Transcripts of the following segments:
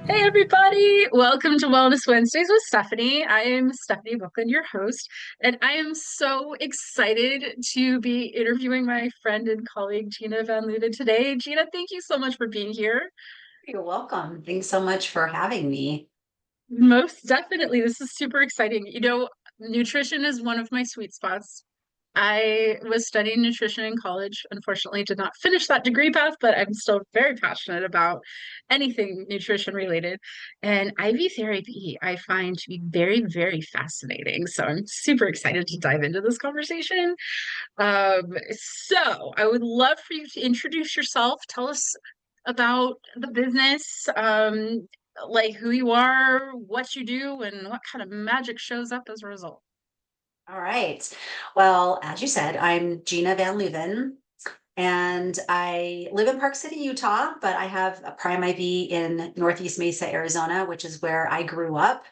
Hey everybody, welcome to Wellness Wednesdays with Stephanie. I am Stephanie Brooklyn, your host, and I am so excited to be interviewing my friend and colleague Gina Van Luven today. Gina, thank you so much for being here. You're welcome. Thanks so much for having me. Most definitely, this is super exciting. Nutrition is one of my sweet spots. I was studying nutrition in college. Unfortunately, did not finish that degree path, but I'm still very passionate about anything nutrition related. And IV therapy, I find to be very, very fascinating. So I'm super excited to dive into this conversation. So I would love for you to introduce yourself. Tell us about the business, like who you are, what you do, and what kind of magic shows up as a result. All right. Well, as you said, I'm Gina Van Luven, and I live in Park City, Utah, but I have a Prime IV in Northeast Mesa, Arizona, which is where I grew up.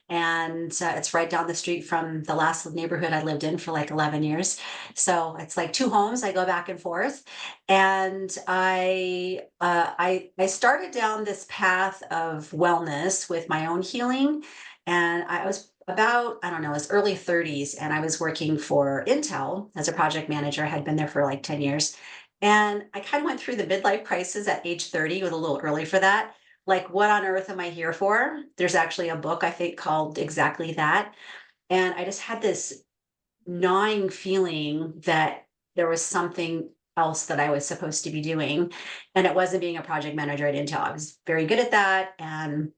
And it's right down the street from the last neighborhood I lived in for like 11 years. So it's like two homes. I go back and forth. And I started down this path of wellness with my own healing. And I was about, I don't know, it was early 30s, and I was working for Intel as a project manager. I had been there for like 10 years. And I kind of went through the midlife crisis at age 30. It was a little early for that. Like, what on earth am I here for? There's actually a book, I think, called exactly that. And I just had this gnawing feeling that there was something else that I was supposed to be doing. And it wasn't being a project manager at Intel. I was very good at that. And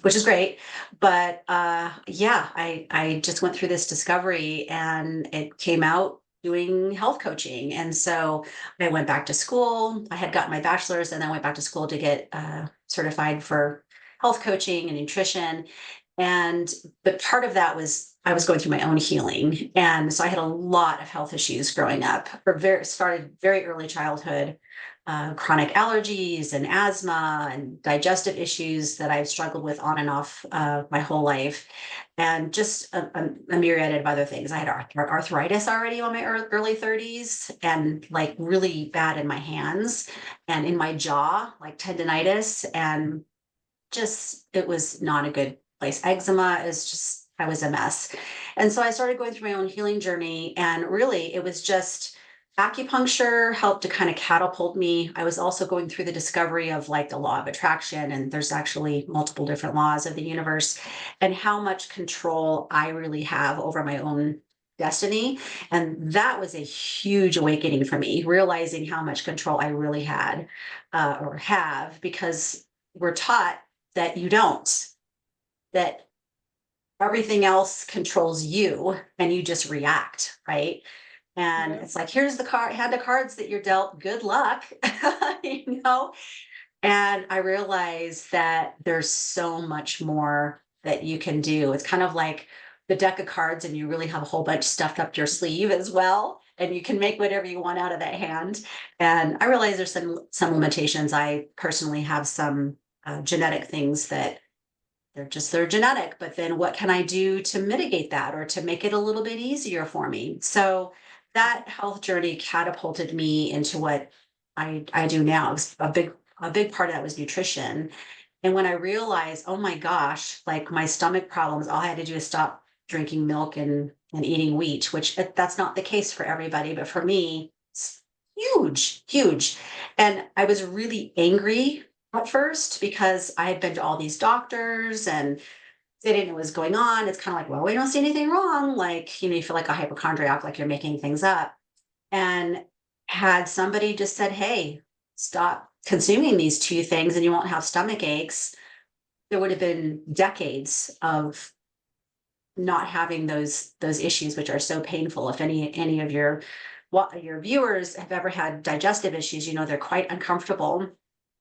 which is great. But yeah, I just went through this discovery, and it came out doing health coaching. And so I went back to school. I had gotten my bachelor's and then went back to school to get certified for health coaching and nutrition. And but part of that was I was going through my own healing. And so I had a lot of health issues growing up, or started very early childhood, chronic allergies and asthma and digestive issues that I've struggled with on and off my whole life, and just a myriad of other things. I had arthritis already on my early 30s, and like really bad in my hands and in my jaw, like tendonitis, and just it was not a good place. Eczema is just, I was a mess. And so I started going through my own healing journey. And really, it was just acupuncture helped to kind of catapult me. I was also going through the discovery of like the law of attraction, and there's actually multiple different laws of the universe, and how much control I really have over my own destiny. And that was a huge awakening for me, realizing how much control I really had, or have, because we're taught that you don't, that everything else controls you and you just react, right? And Yeah. it's like, here's the card, hand of cards that you're dealt, good luck, you know? And I realized that there's so much more that you can do. It's kind of like the deck of cards, and you really have a whole bunch stuffed up your sleeve as well. And you can make whatever you want out of that hand. And I realize there's some limitations. I personally have some genetic things that they're genetic, but then what can I do to mitigate that or to make it a little bit easier for me? So that health journey catapulted me into what I do now. It's a big part of that was nutrition. And when I realized, oh my gosh, like my stomach problems, all I had to do is stop drinking milk and eating wheat, which that's not the case for everybody, but for me, it's huge, huge. And I was really angry at first because I had been to all these doctors and they didn't know what was going on. It's kind of like, well, we don't see anything wrong. Like, you feel like a hypochondriac, like you're making things up. And had somebody just said, hey, stop consuming these two things and you won't have stomach aches, there would have been decades of not having those issues, which are so painful. If any of your viewers have ever had digestive issues, they're quite uncomfortable.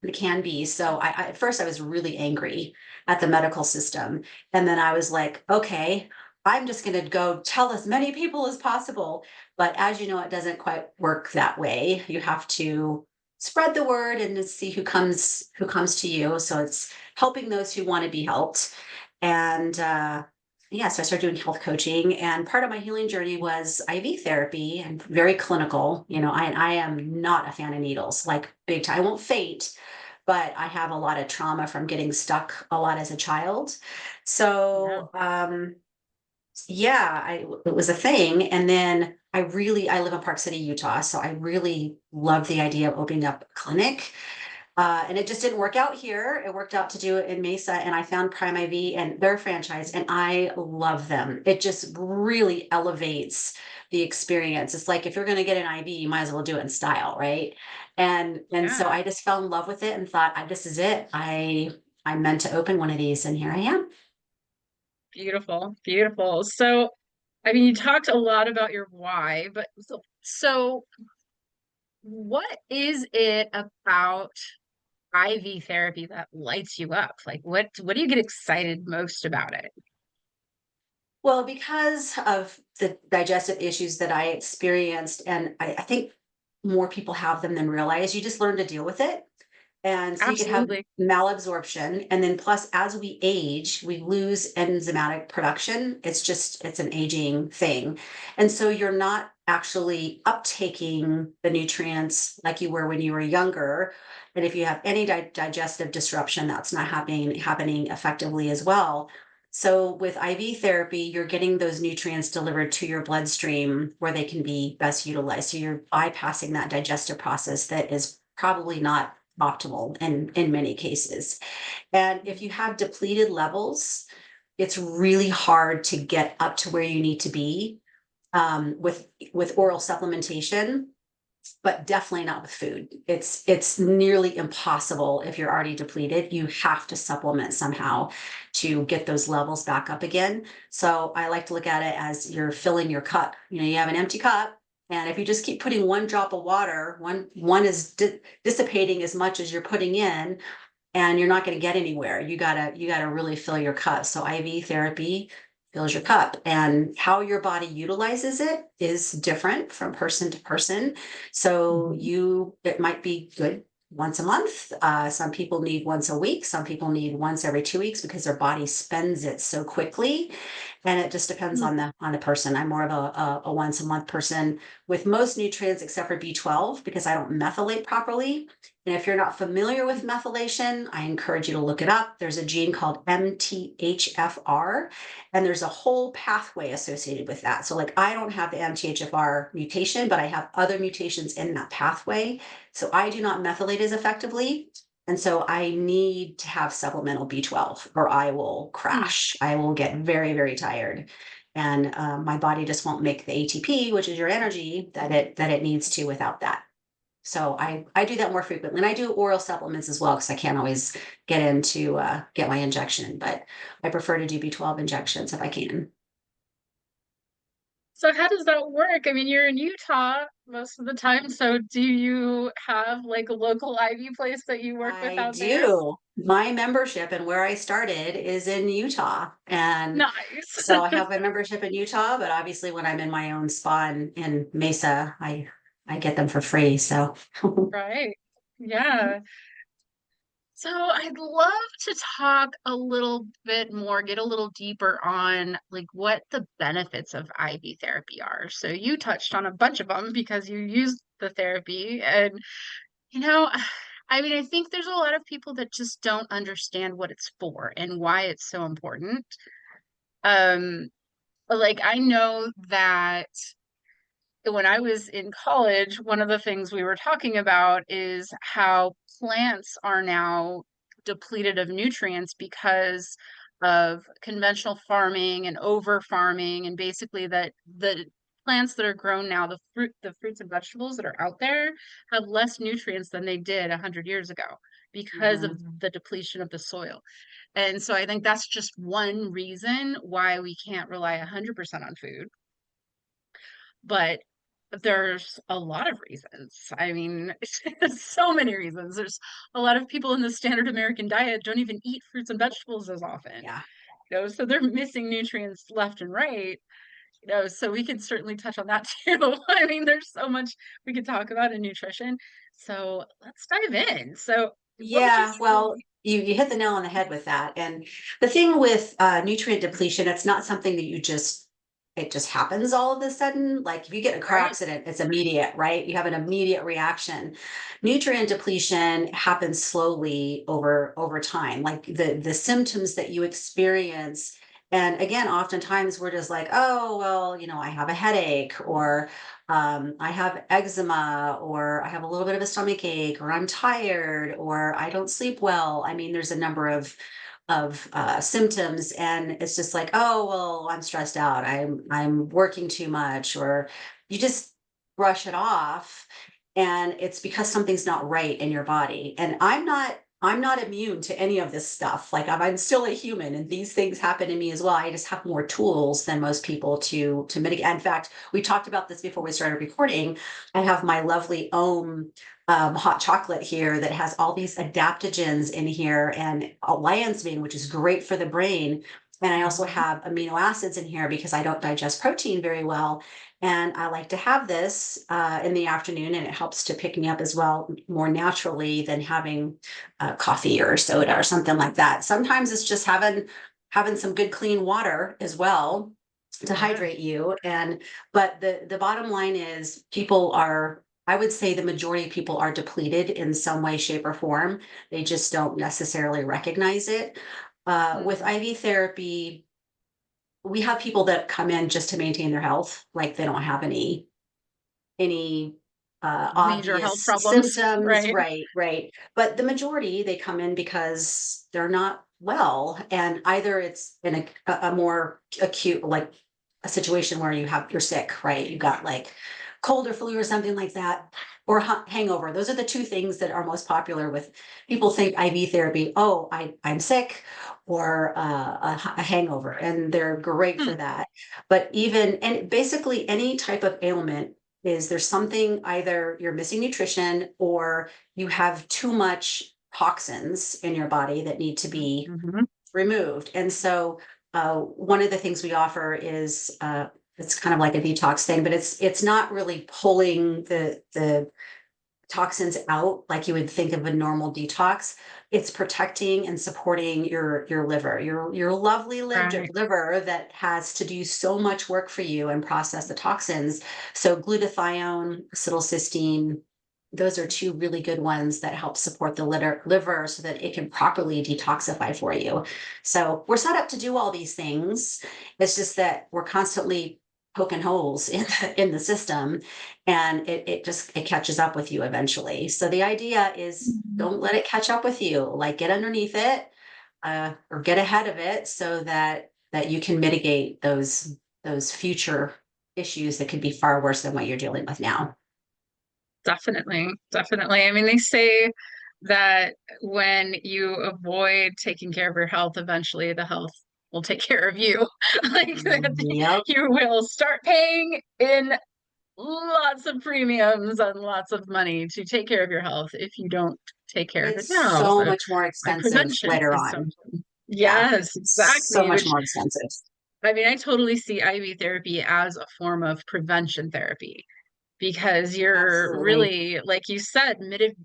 It can be. So at first I was really angry at the medical system. And then I was like, okay, I'm just going to go tell as many people as possible. But as you know, it doesn't quite work that way. You have to spread the word and see who comes to you. So it's helping those who want to be helped. And yeah, so I started doing health coaching, and part of my healing journey was IV therapy and very clinical. I am not a fan of needles, like big time. I won't faint, but I have a lot of trauma from getting stuck a lot as a child. Yeah. So, yeah, it was a thing. And then I live in Park City, Utah. So I really love the idea of opening up a clinic. And it just didn't work out here. It worked out to do it in Mesa, and I found Prime IV and their franchise, and I love them. It just really elevates the experience. It's like if you're going to get an IV, you might as well do it in style, right? And so Yeah. I just fell in love with it and thought, this is it. I meant to open one of these, and here I am. Beautiful. Beautiful. So, I mean, you talked a lot about your why, but so what is it about IV therapy that lights you up? Like what do you get excited most about it? Well, because of the digestive issues that I experienced, and I think more people have them than realize, you just learn to deal with it. And so you could have Absolutely. malabsorption. And then plus, as we age, we lose enzymatic production. It's an aging thing. And so you're not actually uptaking the nutrients like you were when you were younger. And if you have any digestive disruption, that's not happening effectively as well. So with IV therapy, you're getting those nutrients delivered to your bloodstream where they can be best utilized. So you're bypassing that digestive process that is probably not optimal in many cases. And if you have depleted levels, it's really hard to get up to where you need to be with oral supplementation, but definitely not with food. It's nearly impossible if you're already depleted. You have to supplement somehow to get those levels back up again. So I like to look at it as you're filling your cup. You have an empty cup, and if you just keep putting one drop of water, one is dissipating as much as you're putting in, and you're not going to get anywhere. You gotta really fill your cup. So IV therapy fills your cup, and how your body utilizes it is different from person to person. So Mhm. it might be good once a month. Some people need once a week. Some people need once every 2 weeks because their body spends it so quickly, and it just depends Mm. on the person. I'm more of a once a month person with most nutrients except for B12 because I don't methylate properly. And if you're not familiar with methylation, I encourage you to look it up. There's a gene called MTHFR, and there's a whole pathway associated with that. So, like, I don't have the MTHFR mutation, but I have other mutations in that pathway. So, I do not methylate as effectively. And so I need to have supplemental B12 or I will Mm. crash. I will get very, very tired. And my body just won't make the ATP, which is your energy, that it needs to without that. So I do that more frequently, and I do oral supplements as well because I can't always get in to get my injection, but I prefer to do B12 injections if I can. So how does that work? I mean, you're in Utah most of the time, so do you have like a local IV place that you work with I out there? do. My membership and where I started is in Utah, and Nice. so I have a membership in Utah. But obviously, when I'm in my own spa in Mesa, I get them for free. So. Right. Yeah. So I'd love to talk a little bit more, get a little deeper on like what the benefits of IV therapy are. So you touched on a bunch of them because you use the therapy and you know, I mean, I think there's a lot of people that just don't understand what it's for and why it's so important. Um, like I know that when I was in college, one of the things we were talking about is how plants are now depleted of nutrients because of conventional farming and over farming, and basically that the plants that are grown now, the fruits and vegetables that are out there have less nutrients than they did 100 years ago because of Mhm. the depletion of the soil. And so I think that's just one reason why we can't rely 100% on food. But there's a lot of reasons. I mean, so many reasons. There's a lot of people in the standard American diet don't even eat fruits and vegetables as often, Yeah. so they're missing nutrients left and right, so we can certainly touch on that too. I mean, there's so much we could talk about in nutrition. So let's dive in. So what would you Yeah, well, say? you hit the nail on the head with that. And the thing with nutrient depletion, it's not something that you just it just happens all of a sudden. Like if you get in a car Right. accident, it's immediate, right? You have an immediate reaction. Nutrient depletion happens slowly over time. Like the symptoms that you experience, and again, oftentimes we're just like, oh, well, I have a headache, or I have eczema, or I have a little bit of a stomach ache, or I'm tired, or I don't sleep well. I mean, there's a number of symptoms, and it's just like, oh, well, I'm stressed out, I'm working too much, or you just brush it off, and it's because something's not right in your body. And I'm not immune to any of this stuff. Like I'm still a human, and these things happen to me as well. I just have more tools than most people to mitigate. In fact, we talked about this before we started recording. I have my lovely ohm hot chocolate here that has all these adaptogens in here, and landsbean, which is great for the brain. And I also Mhm. have amino acids in here because I don't digest protein very well. And I like to have this in the afternoon, and it helps to pick me up as well, more naturally than having coffee or soda or something like that. Sometimes it's just having some good clean water as well to Yeah. hydrate you. And but the bottom line is, people are, I would say the majority of people are depleted in some way, shape, or form. They just don't necessarily recognize it. With Mhm. IV therapy, we have people that come in just to maintain their health, like they don't have any Major health obvious problems, symptoms. right? Right. But the majority, they come in because they're not well, and either it's in a more acute, like a situation where you're sick, right? You got like cold or flu or something like that, or hangover. Those are the two things that are most popular with people. Think IV therapy, oh, I'm sick, or a hangover, and they're great Hmm. for that. But even, and basically any type of ailment, is there's something, either you're missing nutrition or you have too much toxins in your body that need to be Mhm. removed. And so one of the things we offer is it's kind of like a detox thing, but it's not really pulling the toxins out like you would think of a normal detox. It's protecting and supporting your liver, your lovely Right. liver that has to do so much work for you and process the toxins. So glutathione, acetylcysteine, those are two really good ones that help support the liver so that it can properly detoxify for you. So we're set up to do all these things. It's just that we're constantly poking holes in the system, and it catches up with you eventually. So the idea is, Mhm. don't let it catch up with you. Like, get underneath it, or get ahead of it, so that you can mitigate those future issues that could be far worse than what you're dealing with now. Definitely, definitely. I mean, they say that when you avoid taking care of your health, eventually the health will take care of you. Like that Yep. you will start paying in lots of premiums and lots of money to take care of your health if you don't take care of it It's now. so So much more like expensive prevention later is so on. important. Yeah. Yes, So exactly. much Which more expensive. I mean, I totally see IV therapy as a form of prevention therapy because you're Absolutely. really, like you said,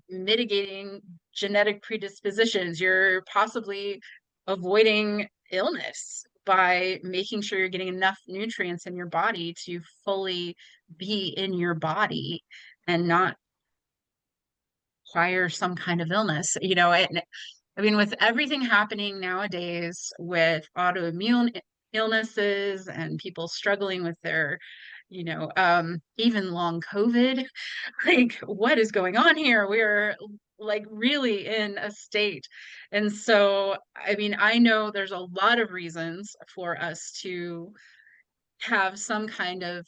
mitigating genetic predispositions. You're possibly avoiding illness by making sure you're getting enough nutrients in your body to fully be in your body and not acquire some kind of illness. And I mean, with everything happening nowadays with autoimmune illnesses and people struggling with their, even long COVID, like what is going on here? We're like really in a state. And so, I mean, I know there's a lot of reasons for us to have some kind of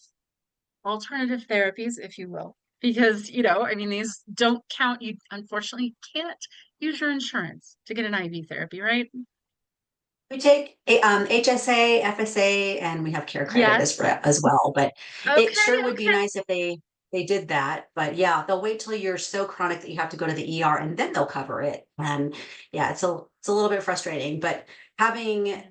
alternative therapies, if you will. Because, I mean, these don't count. You unfortunately can't use your insurance to get an IV therapy, right? We take HSA, FSA, and we have care credit Yes. as well. But it Okay, sure would be okay. nice if they did that. But yeah, they'll wait till you're so chronic that you have to go to the ER, and then they'll cover it. And yeah, it's a little bit frustrating. But having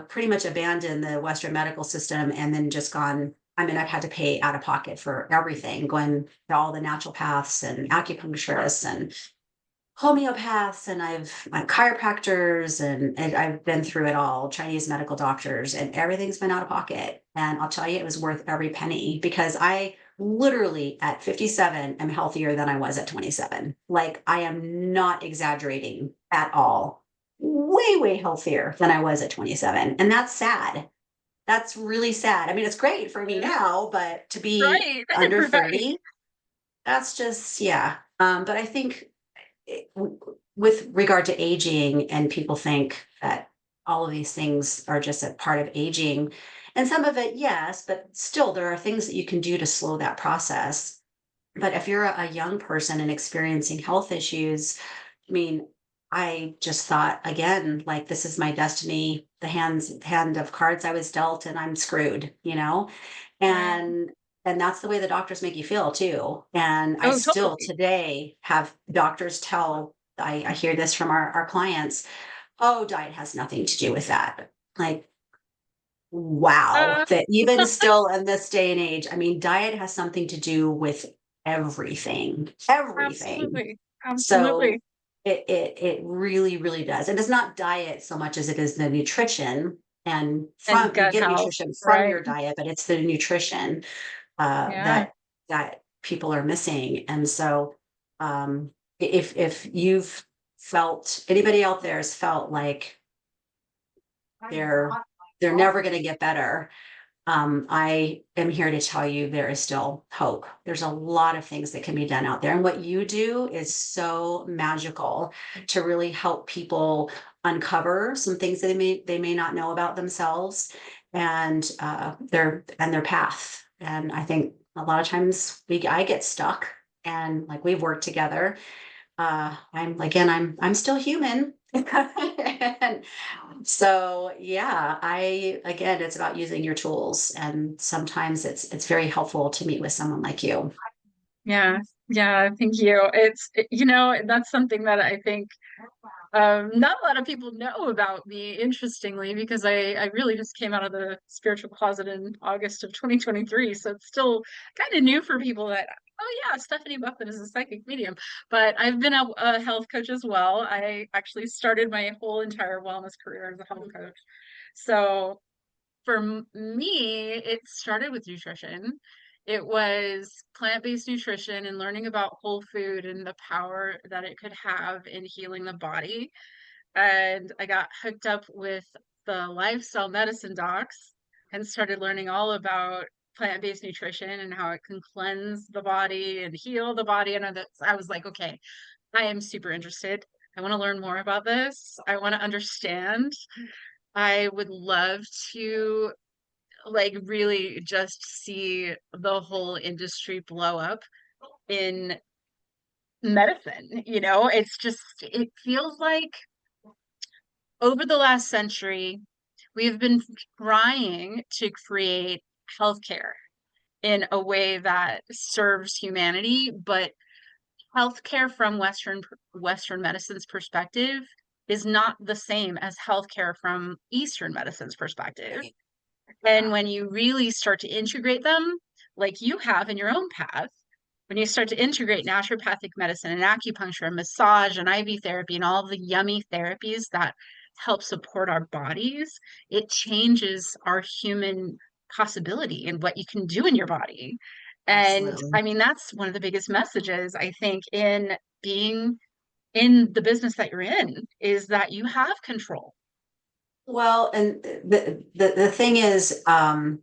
pretty much abandoned the Western medical system and then just gone. I mean, I've had to pay out of pocket for everything, going to all the naturopaths and acupuncturists and homeopaths and I'm chiropractors and I've been through it all, Chinese medical doctors, and everything's been out of pocket. And I'll tell you, it was worth every penny because I literally at 57 am healthier than I was at 27. Like I am not exaggerating at all. Way, way healthier than I was at 27. And that's sad. That's really sad. I mean, it's great for me now, but to be Right, under right. 30, that's just, yeah. But I think with regard to aging, and people think that all of these things are just a part of aging, and some of it, yes, but still, there are things that you can do to slow that process. But if you're a young person and experiencing health issues, I mean, I just thought again, like this is my destiny, the hand of cards I was dealt, and I'm screwed, you know? Right. And that's the way the doctors make you feel too. And I Oh, still totally. today have doctors tell, I hear this from our clients, oh, diet has nothing to do with that. Like, wow, Uh, that even still in this day and age, I mean, diet has something to do with everything, everything. absolutely. So Absolutely. it really, really does. And it's not diet so much as it is the nutrition. And And from you gut get health, nutrition from right? your diet, but it's the nutrition Yeah. that people are missing. And so if you've felt, anybody out there has felt like they're they're never going to get better, I am here to tell you there is still hope. There's a lot of things that can be done out there. And what you do is so magical to really help people uncover some things that they may not know about themselves and their path. And I think a lot of times I get stuck, and like we've worked together. I'm still human. And so yeah, again, it's about using your tools, and sometimes it's very helpful to meet with someone like you. Yeah. Yeah. Thank you. That's something that I think not a lot of people know about me, interestingly, because I really just came out of the spiritual closet in August of 2023. So it's still kind of new for people that, oh yeah, Stephanie Buffett is a psychic medium. But I've been a health coach as well. I actually started my whole entire wellness career as a health coach. So for me, it started with nutrition. It was plant-based nutrition and learning about whole food and the power that it could have in healing the body. And I got hooked up with the lifestyle medicine docs and started learning all about plant-based nutrition and how it can cleanse the body and heal the body. And I was like, okay, I am super interested. I want to learn more about this. I want to understand. I would love to like really just see the whole industry blow up in medicine. It feels like over the last century, we've been trying to create healthcare in a way that serves humanity, but healthcare from Western medicine's perspective is not the same as healthcare from Eastern medicine's perspective. And when you really start to integrate them, like you have in your own path, when you start to integrate naturopathic medicine and acupuncture and massage and IV therapy and all the yummy therapies that help support our bodies, it changes our human possibility and what you can do in your body. And Absolutely. I mean, that's one of the biggest messages, I think, in being in the business that you're in, is that you have control. Well, and the thing is I'm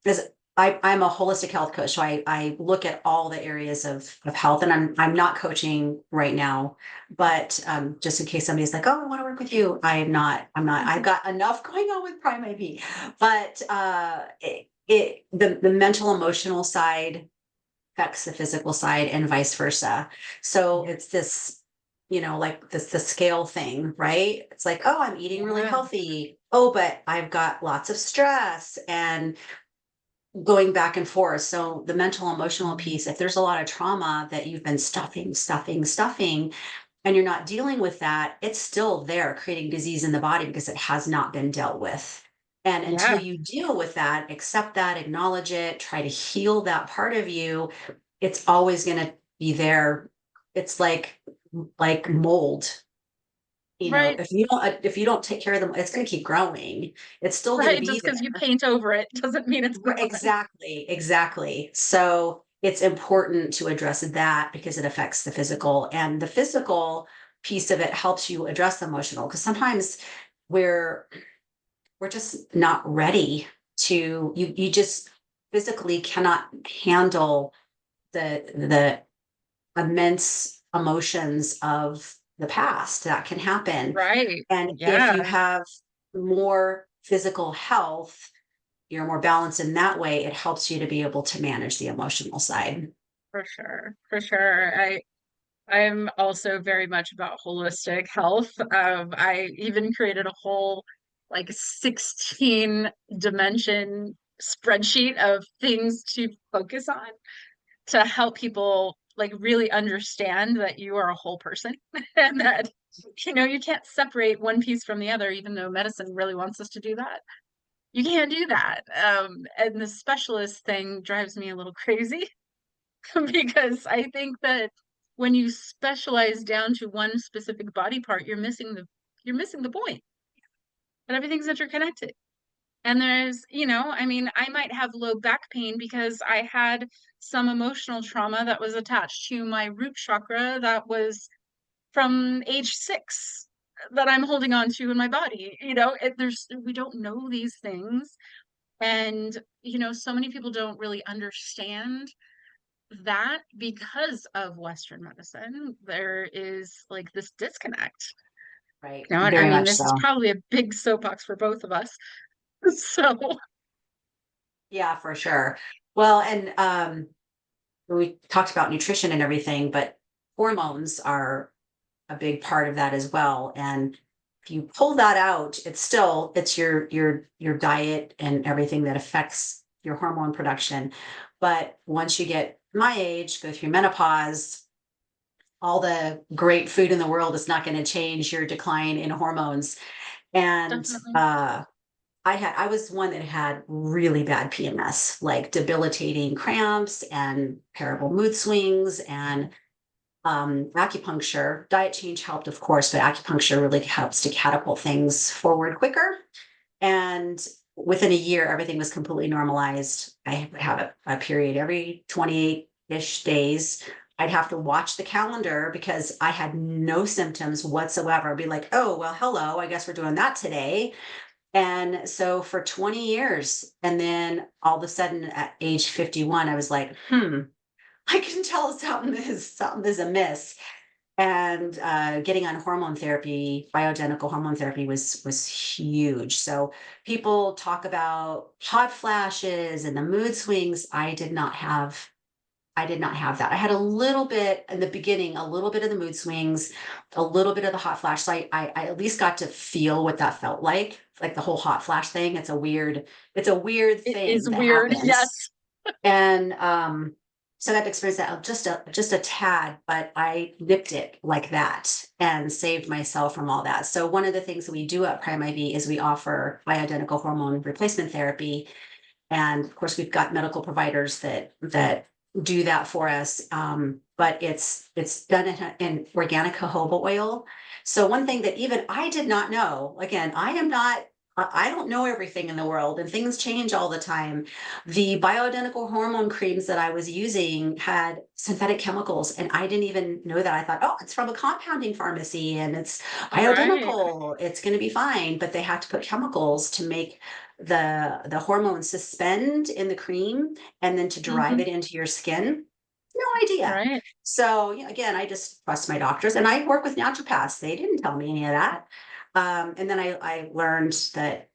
a holistic health coach, so I look at all the areas of health, and I'm not coaching right now, but just in case somebody's like, oh, I want to work with you, I'm not. I've got enough going on with Prime IV, but the mental emotional side affects the physical side and vice versa. So it's this, like this the scale thing, right? It's like, oh, I'm eating really Yeah. healthy. Oh, but I've got lots of stress and going back and forth. So the mental emotional piece, if there's a lot of trauma that you've been stuffing, and you're not dealing with that, it's still there creating disease in the body because it has not been dealt with. And until Yeah. you deal with that, accept that, acknowledge it, try to heal that part of you, it's always going to be there. It's like like mold. You know, Right. if you don't take care of them, it's going to keep growing. It's still going to Right. be Just because you there. paint over it doesn't mean it's gone. Exactly, exactly. So it's important to address that because it affects the physical, and the physical piece of it helps you address the emotional. Because sometimes we're we're just not ready to you just physically cannot handle the immense emotions of the past that can happen. Right. And if you Yeah, have more physical health, you're more balanced in that way, it helps you to be able to manage the emotional side. for sure. For sure. I'm also very much about holistic health. I even created a whole like 16 dimension spreadsheet of things to focus on to help people like really understand that you are a whole person and that you can't separate one piece from the other, even though medicine really wants us to do that. You can't do that. And the specialist thing drives me a little crazy because I think that when you specialize down to one specific body part, you're missing the point. And everything's interconnected. And I mean, I might have low back pain because I had some emotional trauma that was attached to my root chakra that was from age 6 that I'm holding on to in my body. We don't know these things. And, so many people don't really understand that because of Western medicine. There is like this disconnect. Right. You know what I Very mean? much This is so. probably a big soapbox for both of us. So, Yeah, for sure. Well, and we talked about nutrition and everything, but hormones are a big part of that as well. And if you pull that out, it's your diet and everything that affects your hormone production. But once you get my age, go through menopause, all the great food in the world is not going to change your decline in hormones. And definitely. I was one that had really bad PMS, like debilitating cramps and terrible mood swings, and acupuncture. Diet change helped, of course, but acupuncture really helps to catapult things forward quicker. And within a year, everything was completely normalized. I would have a period every 28-ish days. I'd have to watch the calendar because I had no symptoms whatsoever. I'd be like, oh, well, hello, I guess we're doing that today. And so for 20 years, and then all of a sudden at age 51, I was like, I can tell something is amiss. And getting on hormone therapy, bioidentical hormone therapy was huge. So people talk about hot flashes and the mood swings. I did not have that. I had a little bit in the beginning, a little bit of the mood swings, a little bit of the hot flash. So I at least got to feel what that felt like the whole hot flash thing. It's a weird It thing is that weird. happens. Yes. And so I got to experience that just a tad, but I nipped it like that and saved myself from all that. So one of the things that we do at Prime IV is we offer bioidentical hormone replacement therapy, and of course we've got medical providers that do that for us. But it's done in organic jojoba oil. So one thing that even I did not know, again, I don't know everything in the world and things change all the time. The bioidentical hormone creams that I was using had synthetic chemicals, and I didn't even know that. I thought, oh, it's from a compounding pharmacy and it's Right. bioidentical, it's going to be fine. But they have to put chemicals to make the hormones suspend in the cream and then to drive Hmm. it into your skin. No idea. Right. So again, I just trust my doctors, and I work with naturopaths. They didn't tell me any of that. And then I learned that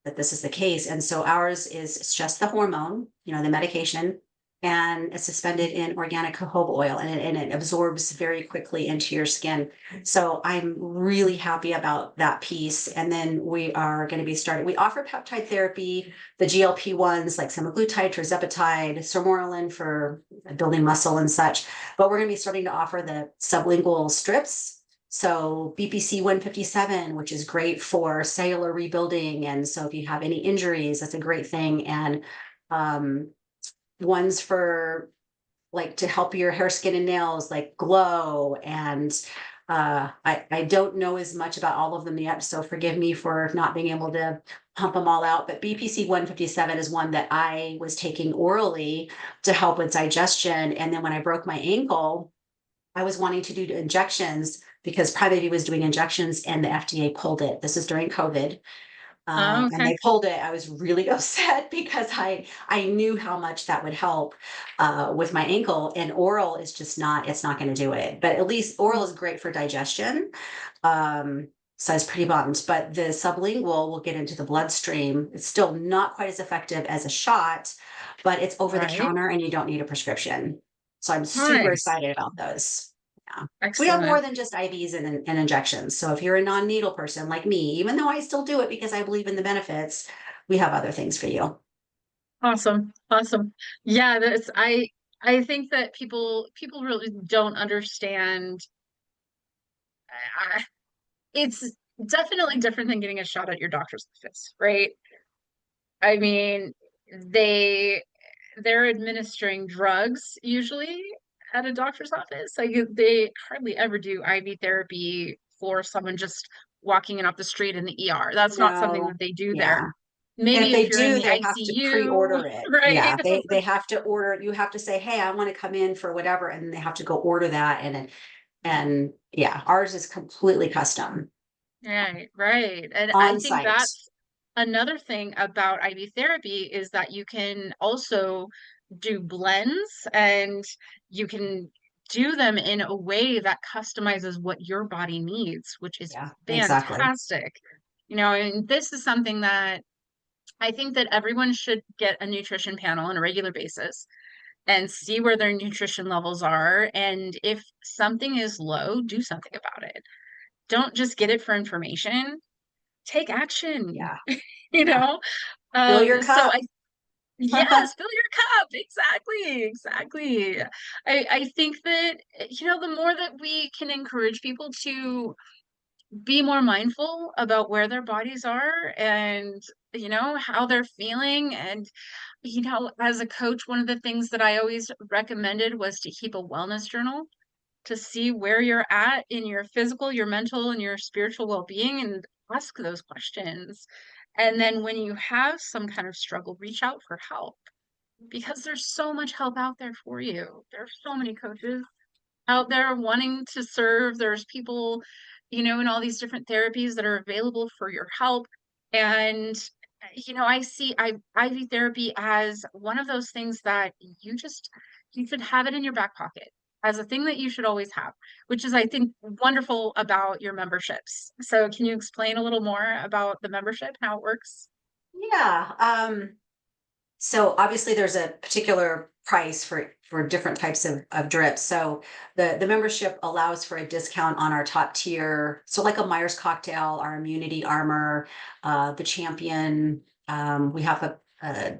this is the case. And so ours is it's just the hormone, the medication, and it's suspended in organic jojoba oil, and it absorbs very quickly into your skin. So I'm really happy about that piece. And then we are going to be starting, we offer peptide therapy, the GLP-1s like semaglutide, tirzepatide, sermorelin for building muscle and such. But we're going to be starting to offer the sublingual strips, so BPC 157, which is great for cellular rebuilding. And so if you have any injuries, that's a great thing. And um, ones for like to help your hair, skin, and nails like glow. And I don't know as much about all of them yet, so forgive me for not being able to pump them all out. But BPC 157 is one that I was taking orally to help with digestion. And then when I broke my ankle, I was wanting to do injections because Private was doing injections and the FDA pulled it. This is during COVID. Oh, And okay. they pulled it. I was really upset because I knew how much that would help with my ankle, and oral is just not, it's not going to do it. But at least oral is great for digestion. So I was pretty bummed. But the sublingual will get into the bloodstream. It's still not quite as effective as a shot, but it's over the Right. counter and you don't need a prescription. So I'm super Nice. excited about those. Yeah. We have more Excellent. than just IVs and injections. So if you're a non-needle person like me, even though I still do it because I believe in the benefits, we have other things for you. Awesome. Awesome. Yeah, that's I think that people really don't understand. It's definitely different than getting a shot at your doctor's office, right? I mean, they they're administering drugs usually at a doctor's office. Like they hardly ever do IV therapy for someone just walking in off the street in the ER. That's not something No, that they do there. yeah. And if Maybe they if you're in do, the they have to ICU, pre-order it. right? Yeah, they have to order, you have to say, hey, I want to come in for whatever, and they have to go order that. And yeah, ours is completely custom Right, right. And I on think site. that's another thing about IV therapy is that you can also do blends and you can do them in a way that customizes what your body needs, which is Yeah, exactly. fantastic. And this is something that I think that everyone should get a nutrition panel on a regular basis and see where their nutrition levels are. And if something is low, do something about it. Don't just get it for information, take action, Yeah, you yeah. know? Fill your So cup. yes, fill your cup. Exactly, exactly. I think that, the more that we can encourage people to be more mindful about where their bodies are and, how they're feeling. And, as a coach, one of the things that I always recommended was to keep a wellness journal to see where you're at in your physical, your mental, and your spiritual well-being and ask those questions. And then when you have some kind of struggle, reach out for help because there's so much help out there for you. There's so many coaches out there wanting to serve. There's people, in all these different therapies that are available for your help. And, I see IV therapy as one of those things that you should have it in your back pocket as a thing that you should always have, which is, I think, wonderful about your memberships. So can you explain a little more about the membership, how it works? Yeah. So obviously there's a particular price for different types of drips. So the membership allows for a discount on our top tier. So like a Myers cocktail, our immunity armor, the champion. We have a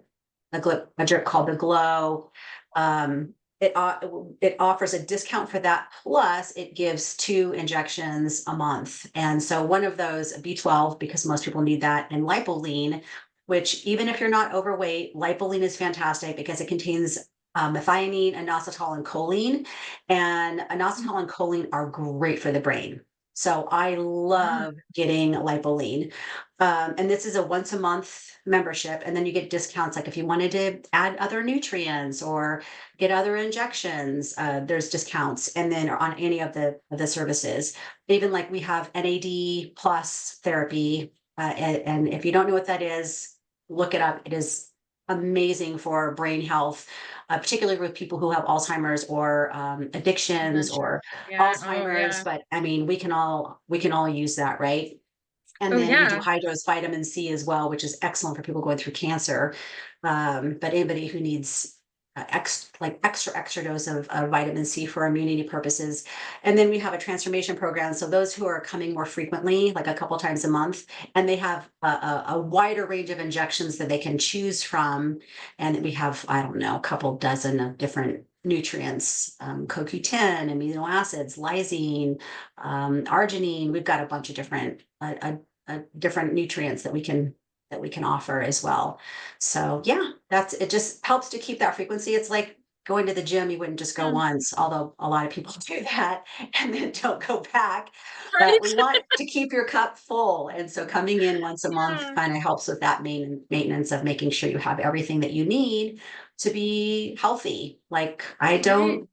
drip called the glow. It offers a discount for that. Plus it gives 2 injections a month. And so one of those, B12, because most people need that, and lipoline, which even if you're not overweight, lipoline is fantastic because it contains methionine, inositol, and choline. And inositol and choline are great for the brain. So I Ah, love getting lipoline. And this is a once a month membership. And then you get discounts. Like if you wanted to add other nutrients or get other injections, there's discounts. And then on any of the services, even like we have NAD plus therapy. And if you don't know what that is, look it up. It is amazing for brain health, particularly with people who have Alzheimer's or addictions dementia. or Yeah. Oh, Alzheimer's. yeah. But I mean, we can all use that, right? And Oh, then we do yeah. high dose vitamin C as well, which is excellent for people going through cancer. But anybody who needs extra dose of vitamin C for immunity purposes. And then we have a transformation program. So those who are coming more frequently, like a couple times a month, and they have a wider range of injections that they can choose from. And we have, I don't know, a couple dozen of different nutrients, CoQ10, amino acids, lysine, arginine. We've got a bunch of different nutrients that we can offer as well. So yeah, that's, it just helps to keep that frequency. It's like going to the gym, you wouldn't just go Yeah. once, although a lot of people do that and then don't go back. But Right? we want to keep your cup full. And so coming in once a month Yeah. kind of helps with that maintenance of making sure you have everything that you need to be healthy. Like Right.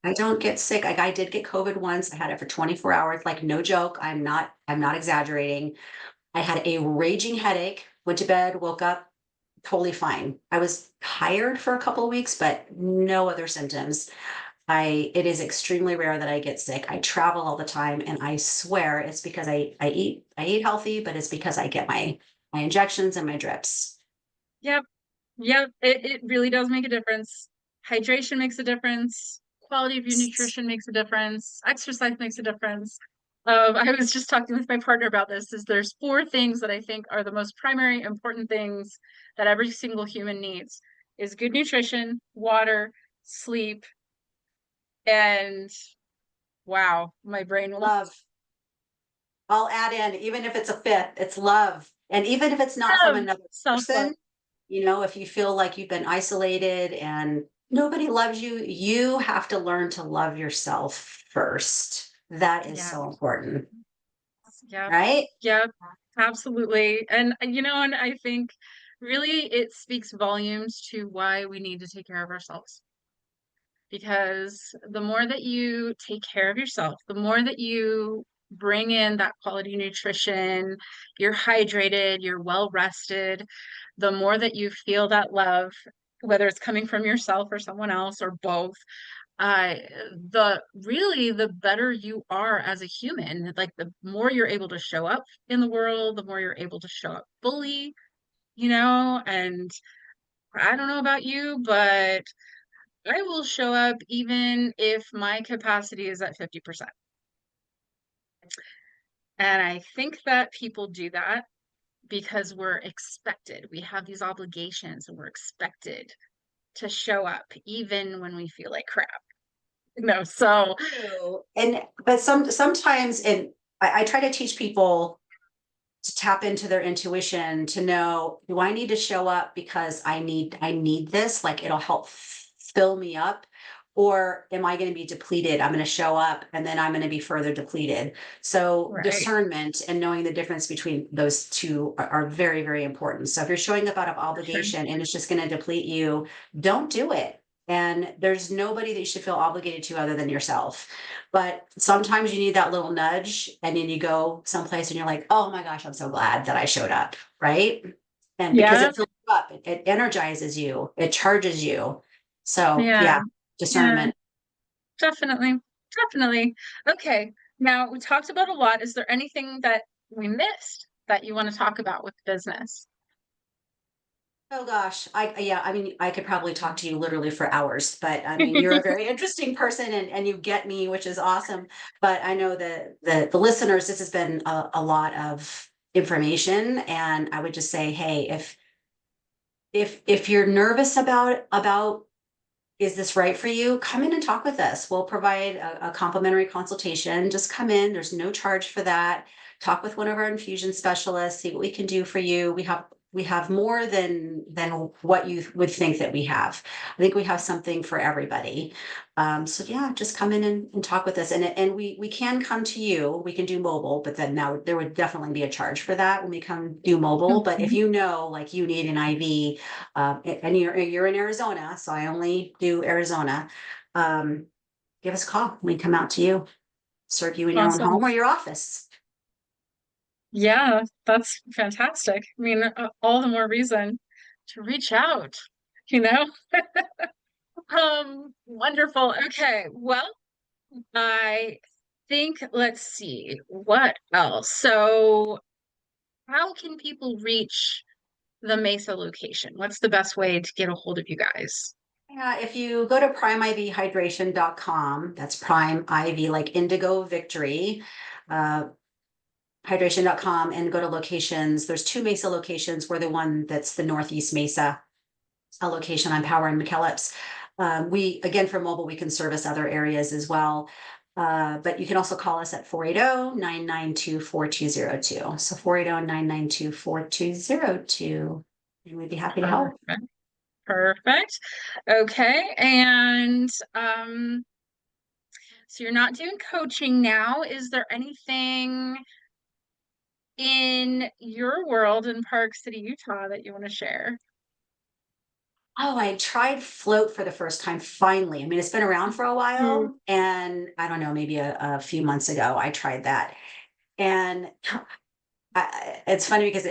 I don't get sick. Like I did get COVID once. I had it for 24 hours. Like no joke. I'm not exaggerating. I had a raging headache, went to bed, woke up totally fine. I was tired for a couple of weeks, but no other symptoms. It is extremely rare that I get sick. I travel all the time and I swear it's because I eat healthy, but it's because I get my injections and my drips. Yep. Yep. It really does make a difference. Hydration makes a difference. Quality of your nutrition makes a difference. Exercise makes a difference. I was just talking with my partner about this, is there's four things that I think are the most primary important things that every single human needs is good nutrition, water, sleep, and wow, my brain will Love. I'll add in, even if it's a fifth, it's love. And even if it's not from have another self-love. person, if you feel like you've been isolated and nobody loves you, you have to learn to love yourself first. That is Yeah. so important, Yep. right? Yep. Absolutely. And and I think really it speaks volumes to why we need to take care of ourselves. Because the more that you take care of yourself, the more that you bring in that quality nutrition, you're hydrated, you're well rested, the more that you feel that love, whether it's coming from yourself or someone else or both, uh, the better you are as a human. Like the more you're able to show up in the world, the more you're able to show up fully, and I don't know about you, but I will show up even if my capacity is at 50%. And I think that people do that because we're expected. We have these obligations and we're expected to show up even when we feel like crap. So True. And but sometimes, and I try to teach people to tap into their intuition to know, do I need to show up because I need this, like it'll help fill me up, or am I going to be depleted? I'm going to show up and then I'm going to be further depleted. So right. discernment and knowing the difference between those two are very, very important. So if you're showing up out of For sure. obligation and it's just going to deplete you, don't do it. And there's nobody that you should feel obligated to other than yourself. But sometimes you need that little nudge, and then you go someplace and you're like, oh my gosh, I'm so glad that I showed up. Right. And because Yeah. it fills you up, it energizes you, it charges you. So Yeah. yeah, Yeah. discernment. Definitely. Definitely. Okay. Now we talked about a lot. Is there anything that we missed that you want to talk about with business? Oh gosh, I mean, I could probably talk to you literally for hours, but I mean, you're a very interesting person and you get me, which is awesome. But I know that the listeners, this has been a lot of information, and I would just say, hey, if you're nervous about is this right for you? Come in and talk with us. We'll provide a complimentary consultation. Just come in. There's no charge for that. Talk with one of our infusion specialists. See what we can do for you. We have more than what you would think that we have. I think we have something for everybody. So yeah, just come in and talk with us. And we can come to you. We can do mobile, but then now there would definitely be a charge for that when we come do mobile. But if Mhm. you know, like you need an IV, and you're in Arizona, so I only do Arizona. Um, Give us a call. We come out to you, serve you in your own Awesome. home or your office. Yeah, that's fantastic. I mean, all the more reason to reach out, you know? Wonderful. Okay. Well, I think, let's see, what else? So, how can people reach the Mesa location? What's the best way to get a hold of you guys? Yeah, if you go to primevhydration.com, that's prime IV like indigo victory, uh, hydration.com, and go to locations. There's two Mesa locations. We're the one that's the Northeast Mesa location on Power and McKellips. Again, for mobile, we can service other areas as well. But you can also call us at 480-992-4202. So 480-992-4202. And we'd be happy to help. Perfect. Perfect. Okay. And so you're not doing coaching now. Is there anything in your world in Park City, Utah that you want to share? Oh, I tried float for the first time finally. I mean, it's been around for a Ooh, while, and I don't know, maybe a few months ago, I tried that. And it's funny because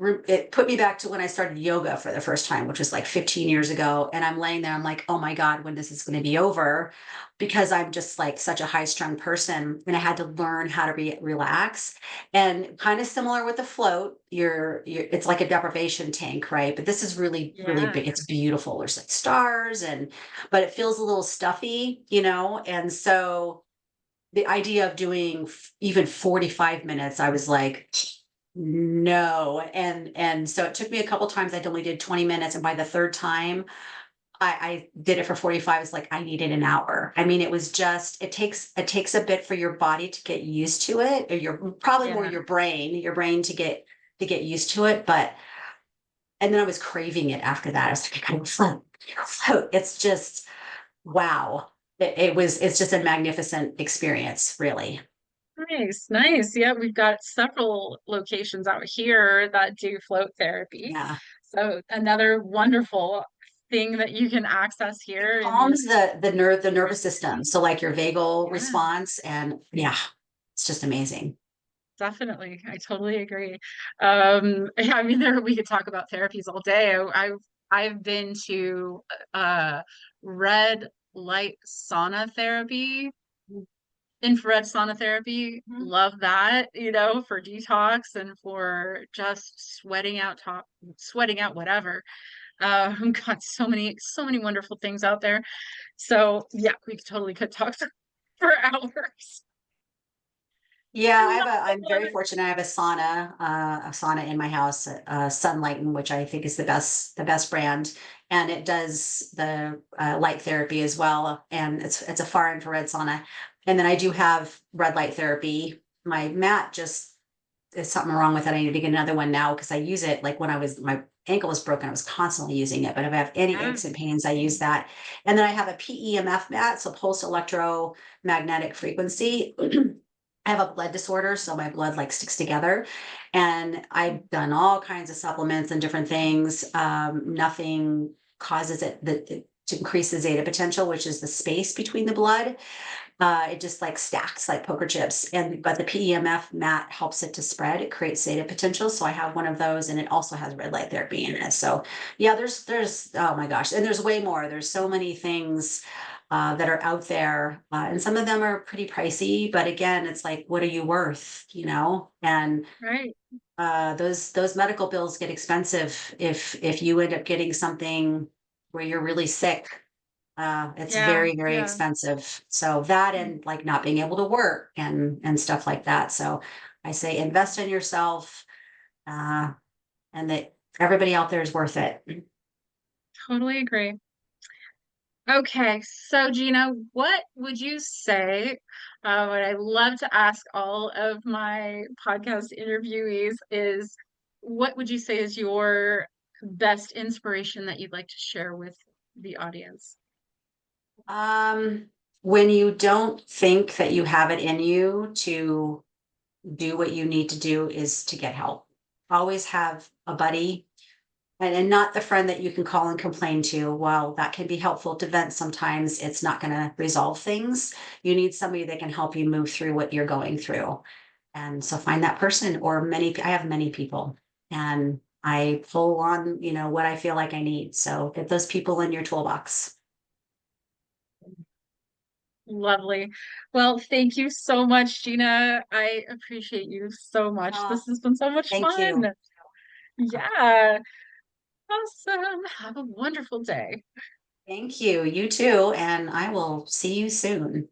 it put me back to when I started yoga for the first time, which was like 15 years ago. And I'm laying there, I'm like, oh my God, when this is going to be over, because I'm just like such a high strung person, and I had to learn how to relax. And kind of similar with the float, it's like a deprivation tank, right? But this is really, really yeah. big. It's beautiful. There's like stars, but it feels a little stuffy, And so the idea of doing even 45 minutes, I was like, no. And so it took me a couple times. I only did 20 minutes. And by the third time, I did it for 45. It's like I needed an hour. I mean, it was just, it takes a bit for your body to get used to it, or your probably more Yeah. your brain to get used to it. But and then I was craving it after that. I was like, I gotta float, I gotta float. It's just wow. It's just a magnificent experience, really. Nice, nice. Yeah, we've got several locations out here that do float therapy. Yeah. So another wonderful thing that you can access It here in calms the nervous system. So like your vagal yeah, response, and yeah, it's just amazing. definitely. I totally agree. Yeah, I mean there we could talk about therapies all day. I've been to uh red light sauna therapy, infrared sauna therapy. Mhm. Love that, for detox and for just sweating out whatever. Got so many wonderful things out there. So yeah, we totally could talk for hours. Yeah, I I have love I'm love very it. fortunate. I have a sauna in my house, Sunlighten, which I think is the best brand, and it does the light therapy as well, and it's a far infrared sauna. And then I do have red light therapy. My mat just there's something wrong with it. I need to get another one now because I use it like when my ankle was broken, I was constantly using it. But if I have any Yeah, aches and pains, I use that. And then I have a PEMF mat, so pulse electromagnetic frequency. I have a blood disorder, so my blood like sticks together. And I've done all kinds of supplements and different things. Nothing causes it to increase the zeta potential, which is the space between the blood. It just like stacks like poker chips. But the PEMF mat helps it to spread. It creates theta potential. So I have one of those, and it also has red light therapy in it. So yeah, there's oh my gosh, and there's way more. There's so many things that are out there, and some of them are pretty pricey. But again, it's like, what are you worth? And right. those medical bills get expensive if you end up getting something where you're really sick. It's Yeah, very, very yeah. expensive. So that, and like not being able to work and stuff like that. So I say invest in yourself, uh, and that everybody out there is worth it. Totally agree. Okay, so Gina, what would you say? What I love to ask all of my podcast interviewees is, what would you say is your best inspiration that you'd like to share with the audience? Um, when you don't think that you have it in you to do what you need to do is to get help. Always have a buddy, and not the friend that you can call and complain to. While that can be helpful to vent sometimes, it's not going to resolve things. You need somebody that can help you move through what you're going through. And so find that person, or I have many people, and I pull on, what I feel like I need. So get those people in your toolbox. Lovely. Well, thank you so much, Gina. I appreciate you so much. Oh, This has been so much thank fun. you. Yeah, awesome. Have a wonderful day. Thank you. You too. And I will see you soon.